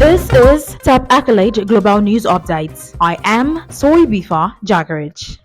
This is Top Accolade Global News Updates. I am Soy Bifa Jagarich.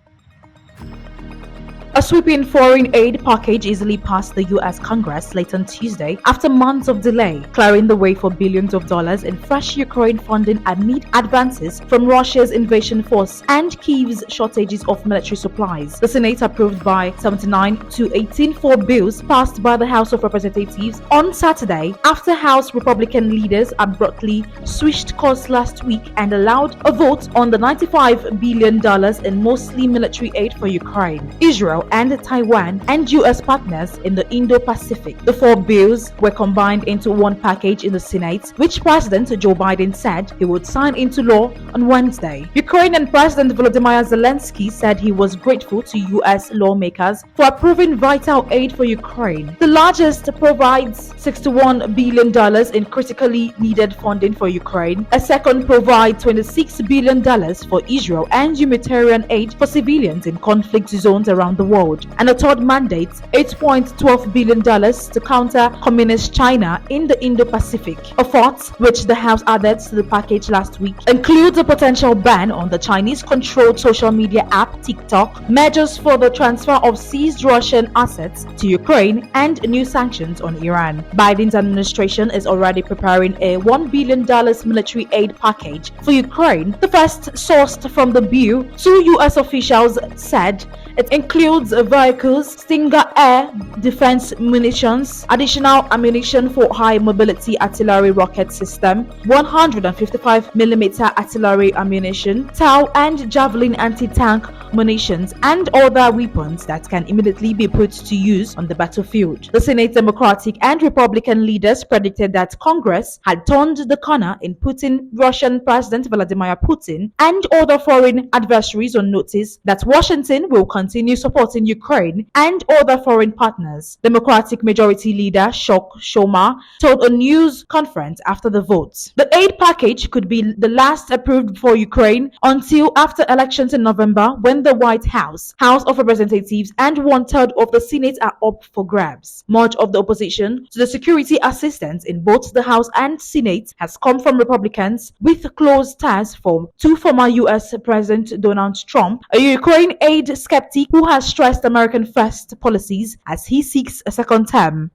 A sweeping foreign aid package easily passed the U.S. Congress late on Tuesday after months of delay, clearing the way for billions of dollars in fresh Ukraine funding amid advances from Russia's invasion force and Kyiv's shortages of military supplies. The Senate approved by 79 to 18 four bills passed by the House of Representatives on Saturday after House Republican leaders abruptly switched course last week and allowed a vote on the $95 billion in mostly military aid for Ukraine, Israel, and Taiwan and U.S. partners in the Indo-Pacific. The four bills were combined into one package in the Senate, which President Joe Biden said he would sign into law on Wednesday. Ukrainian President Volodymyr Zelensky said he was grateful to U.S. lawmakers for approving vital aid for Ukraine. The largest provides $61 billion in critically needed funding for Ukraine. A second provides $26 billion for Israel and humanitarian aid for civilians in conflict zones around the world. And a third mandates $8.12 billion to counter communist China in the Indo-Pacific. A fourth, which the House added to the package last week, includes a potential ban on the Chinese-controlled social media app TikTok, measures for the transfer of seized Russian assets to Ukraine, and new sanctions on Iran. Biden's administration is already preparing a $1 billion military aid package for Ukraine, the first sourced from the bill. Two U.S. officials said it includes vehicles, Stinger air defense munitions, additional ammunition for high mobility artillery rocket system, 155mm artillery ammunition, TOW and Javelin anti-tank munitions, and other weapons that can immediately be put to use on the battlefield. The Senate Democratic and Republican leaders predicted that Congress had turned the corner in putting Russian President Vladimir Putin and other foreign adversaries on notice that Washington will continue supporting Ukraine and other foreign partners. Democratic Majority Leader Chuck Schumer told a news conference after the vote. The aid package could be the last approved for Ukraine until after elections in November, when the White House, House of Representatives, and 1/3 of the Senate are up for grabs. Much of the opposition to the security assistance in both the House and Senate has come from Republicans, with close ties to former U.S. President Donald Trump, a Ukraine aid skeptic who has stressed American first policies as he seeks a second term.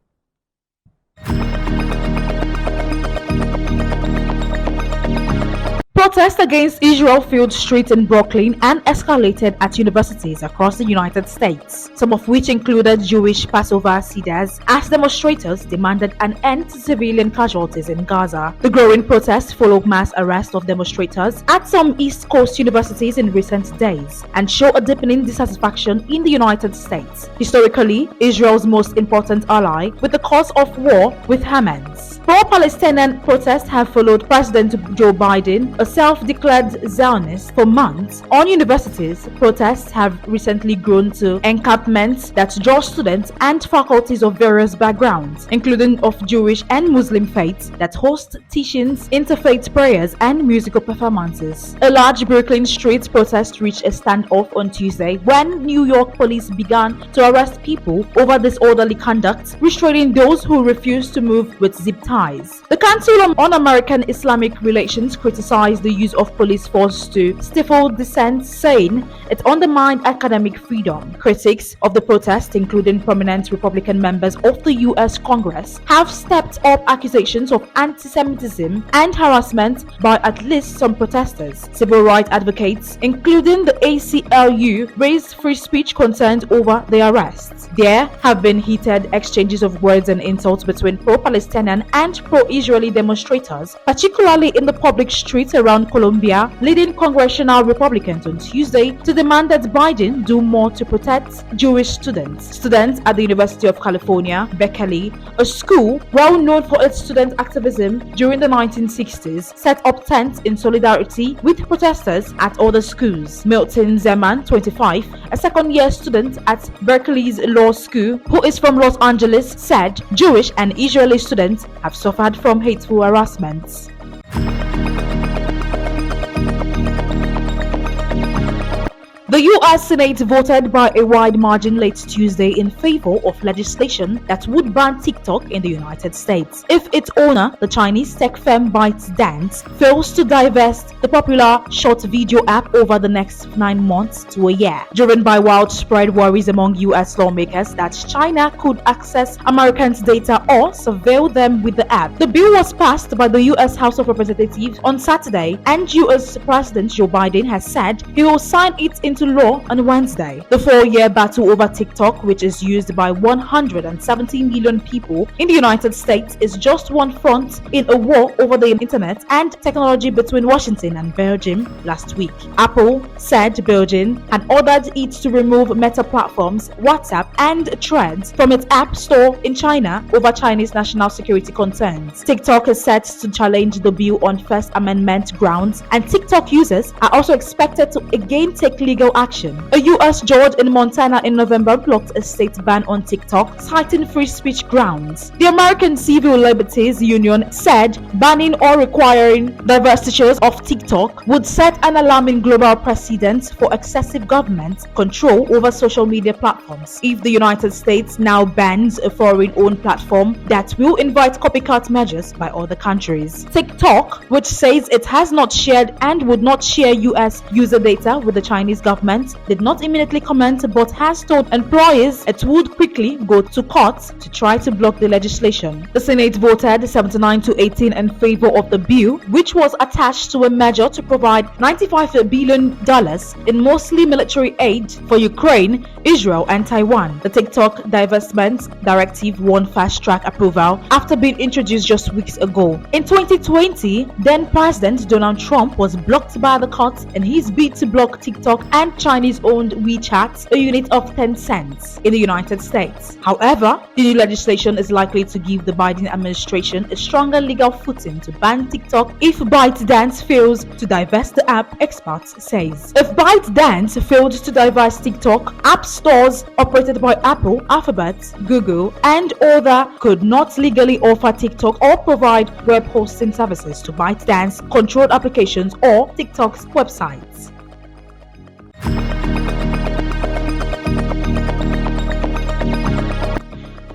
Protests against Israel filled streets in Brooklyn and escalated at universities across the United States, some of which included Jewish Passover Seder's, as demonstrators demanded an end to civilian casualties in Gaza. The growing protests followed mass arrests of demonstrators at some East Coast universities in recent days and show a deepening dissatisfaction in the United States, historically Israel's most important ally, with the cause of war with Hamas. Pro-Palestinian protests have followed President Joe Biden, a self-declared Zionist, for months. On universities, protests have recently grown to encampments that draw students and faculties of various backgrounds, including of Jewish and Muslim faiths, that host teachings, interfaith prayers, and musical performances. A large Brooklyn street protest reached a standoff on Tuesday when New York police began to arrest people over disorderly conduct, restraining those who refused to move with zip ties. The Council on American Islamic Relations criticized the use of police force to stifle dissent, saying it undermined academic freedom. Critics of the protest, including prominent Republican members of the U.S. Congress, have stepped up accusations of anti-Semitism and harassment by at least some protesters. Civil rights advocates, including the ACLU, raised free speech concerns over the arrests. There have been heated exchanges of words and insults between pro-Palestinian and pro-Israeli demonstrators, particularly in the public streets around Columbia, leading congressional Republicans on Tuesday to demand that Biden do more to protect Jewish students. Students at the University of California, Berkeley, a school well known for its student activism during the 1960s, set up tents in solidarity with protesters at other schools. Milton Zeman, 25, a second-year student at Berkeley's law school, who is from Los Angeles, said Jewish and Israeli students have suffered from hateful harassments. The U.S. Senate voted by a wide margin late Tuesday in favor of legislation that would ban TikTok in the United States if its owner, the Chinese tech firm ByteDance, fails to divest the popular short video app over the next 9 months to a year, driven by widespread worries among U.S. lawmakers that China could access Americans' data or surveil them with the app. The bill was passed by the U.S. House of Representatives on Saturday, and U.S. President Joe Biden has said he will sign it into law on Wednesday. The 4-year battle over TikTok, which is used by 170 million people in the United States, is just one front in a war over the internet and technology between Washington and Beijing last week. Apple said Beijing had ordered it to remove Meta Platforms, WhatsApp, and Threads from its app store in China over Chinese national security concerns. TikTok is set to challenge the bill on First Amendment grounds, and TikTok users are also expected to again take legal action. A U.S. judge in Montana in November blocked a state ban on TikTok, citing free speech grounds. The American Civil Liberties Union said banning or requiring divestitures of TikTok would set an alarming global precedent for excessive government control over social media platforms. If the United States now bans a foreign-owned platform, that will invite copycat measures by other countries. TikTok, which says it has not shared and would not share U.S. user data with the Chinese government, did not immediately comment but has told employees it would quickly go to court to try to block the legislation. The Senate voted 79-18 in favor of the bill, which was attached to a measure to provide $95 billion in mostly military aid for Ukraine, Israel, and Taiwan. The TikTok divestment directive won fast-track approval after being introduced just weeks ago. In 2020, then President Donald Trump was blocked by the court in his bid to block TikTok and Chinese-owned WeChat, a unit of Tencent, in the United States. However, the new legislation is likely to give the Biden administration a stronger legal footing to ban TikTok if ByteDance fails to divest the app, experts says. If ByteDance failed to divest TikTok, app stores operated by Apple, Alphabet, Google, and other could not legally offer TikTok or provide web hosting services to ByteDance controlled applications or TikTok's websites.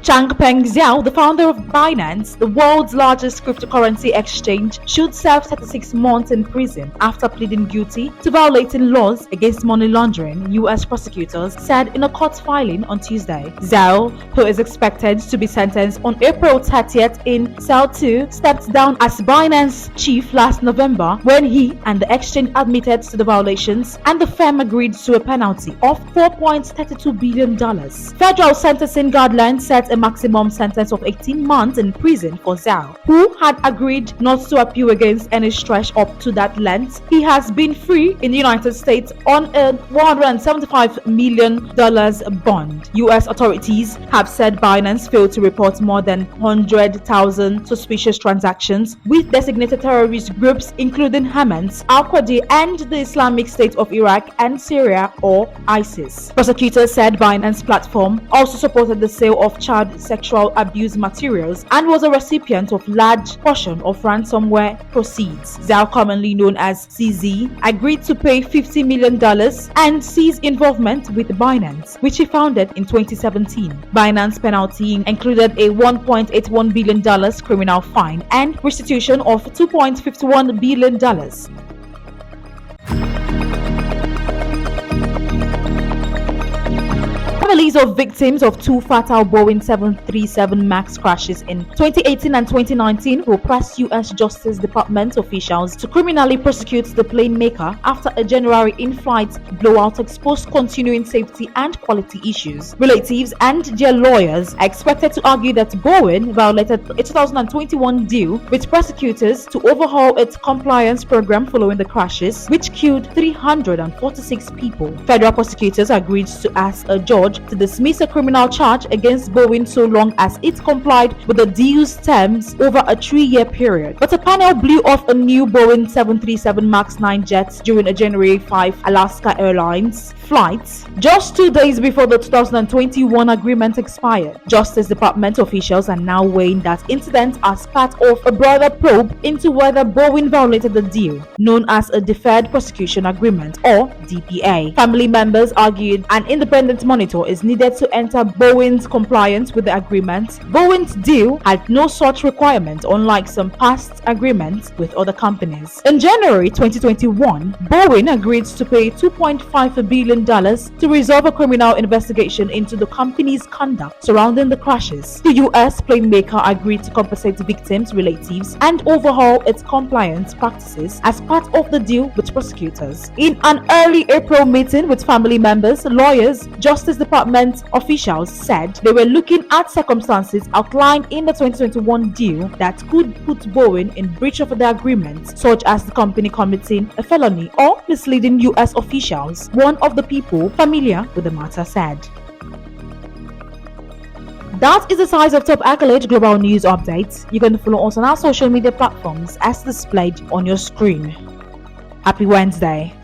Changpeng Zhao, the founder of Binance, the world's largest cryptocurrency exchange, should serve 36 months in prison after pleading guilty to violating laws against money laundering, U.S. prosecutors said in a court filing on Tuesday. Zhao, who is expected to be sentenced on April 30th in Cell 2, stepped down as Binance chief last November when he and the exchange admitted to the violations, and the firm agreed to a penalty of $4.32 billion. Federal sentencing guidelines set a maximum sentence of 18 months in prison for Zhao, who had agreed not to appeal against any stretch up to that length. He has been free in the United States on a $175 million bond. U.S. authorities have said Binance failed to report more than 100,000 suspicious transactions with designated terrorist groups including Hamas, Al-Qaeda, and the Islamic State of Iraq and Syria, or ISIS. Prosecutors said Binance platform also supported the sale of child sexual abuse materials and was a recipient of large portion of ransomware proceeds. Zhao, commonly known as CZ, agreed to pay $50 million and cease involvement with Binance, which he founded in 2017. Binance penalty included a $1.81 billion criminal fine and restitution of $2.51 billion. Families of victims of two fatal Boeing 737 MAX crashes in 2018 and 2019 will press U.S. Justice Department officials to criminally prosecute the plane maker after a January in-flight blowout exposed continuing safety and quality issues. Relatives and their lawyers are expected to argue that Boeing violated a 2021 deal with prosecutors to overhaul its compliance program following the crashes, which killed 346 people. Federal prosecutors agreed to ask a judge to dismiss a criminal charge against Boeing so long as it complied with the deal's terms over a 3-year period. But a panel blew off a new Boeing 737 MAX 9 jet during a January 5 Alaska Airlines flight, just 2 days before the 2021 agreement expired. Justice Department officials are now weighing that incident as part of a broader probe into whether Boeing violated the deal, known as a Deferred Prosecution Agreement or DPA. Family members argued an independent monitor is needed to enter Boeing's compliance with the agreement. Boeing's deal had no such requirement, unlike some past agreements with other companies. In January 2021, Boeing agreed to pay $2.5 billion to resolve a criminal investigation into the company's conduct surrounding the crashes. The U.S. plane maker agreed to compensate victims' relatives and overhaul its compliance practices as part of the deal with prosecutors. In an early April meeting with family members, lawyers, Justice Department officials said they were looking at circumstances outlined in the 2021 deal that could put Boeing in breach of the agreement, such as the company committing a felony or misleading U.S. officials. One of the people familiar with the matter said. That is the size of top accolade global news updates. You can follow us on our social media platforms as displayed on your screen. Happy Wednesday.